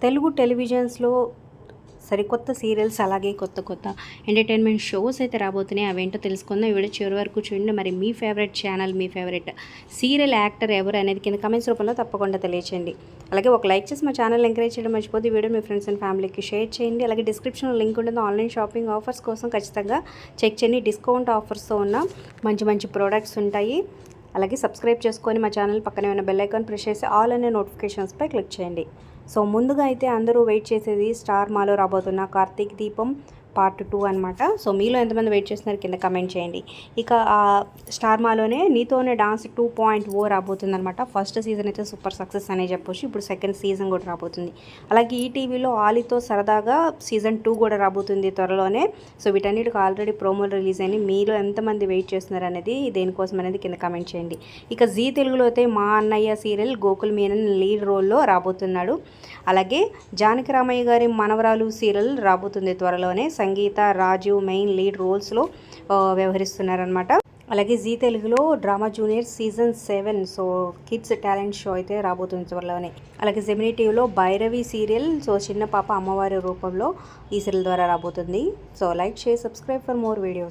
తెలుగు టెలివిజన్స్లో సరికొత్త సీరియల్స్ అలాగే కొత్త కొత్త ఎంటర్టైన్మెంట్ షోస్ అయితే రాబోతున్నాయి. అవేంటో తెలుసుకుందాం. ఈ వీడియో చివరి వరకు చూడండి. మరి మీ ఫేవరెట్ ఛానల్, మీ ఫేవరెట్ సీరియల్ యాక్టర్ ఎవరు అనేది కింద కమెంట్స్ రూపంలో తప్పకుండా తెలియచేయండి. అలాగే ఒక లైక్ చేసి మా ఛానల్ ఎంకరేజ్ చేయడం మర్చిపోతే ఈ వీడియో మీ ఫ్రెండ్స్ అండ్ ఫ్యామిలీకి షేర్ చేయండి. అలాగే డిస్క్రిప్షన్లో లింక్ ఉంటుంది. ఆన్లైన్ షాపింగ్ ఆఫర్స్ కోసం ఖచ్చితంగా చెక్ చేయండి. డిస్కౌంట్ ఆఫర్స్తో ఉన్న మంచి మంచి ప్రోడక్ట్స్ ఉంటాయి. అలాగే సబ్స్క్రైబ్ చేసుకొని మా ఛానల్ పక్కనే ఉన్న బెల్ ఐకాన్ ప్రెస్ చేసి ఆల్ అనే నోటిఫికేషన్స్పై క్లిక్ చేయండి. సో ముందుగా అయితే అందరూ వెయిట్ చేసేది స్టార్ మాలో రాబోతున్న కార్తీక్ దీపం పార్ట్ 2 అనమాట. సో మీలో ఎంతమంది వెయిట్ చేస్తున్నారు కింద కమెంట్ చేయండి. ఇక ఆ స్టార్ మాలోనే నీతోనే డాన్స్ 2.0 రాబోతుంది అనమాట. ఫస్ట్ సీజన్ అయితే సూపర్ సక్సెస్ అనే చెప్పొచ్చు. ఇప్పుడు సెకండ్ సీజన్ కూడా రాబోతుంది. అలాగే ఈ టీవీలో ఆలీతో సరదాగా సీజన్ 2 కూడా రాబోతుంది త్వరలోనే. సో వీటన్నిటికి ఆల్రెడీ ప్రోమోలు రిలీజ్ అయినాయి. మీలో ఎంతమంది వెయిట్ చేస్తున్నారు అనేది దేనికోసం అనేది కింద కమెంట్ చేయండి. ఇక జీ తెలుగులో అయితే మా అన్నయ్య సీరియల్ గోకుల్ మీనన్ లీడ్ రోల్లో రాబోతున్నాడు. అలాగే జానకి రామయ్య గారి మనవరాలు సీరియల్ రాబోతుంది త్వరలోనే. సంగీత, రాజు మెయిన్ లీడ్ రోల్స్లో వ్యవహరిస్తున్నారనమాట. అలాగే జీ తెలుగులో drama junior season 7 so kids talent show అయితే రాబోతుంది త్వరలోనే. అలాగే జెమినీ టీవీలో భైరవి సీరియల్ సో చిన్న పాప అమ్మవారి రూపంలో ఈ సీరియల్ ద్వారా రాబోతుంది. So like share subscribe for more videos.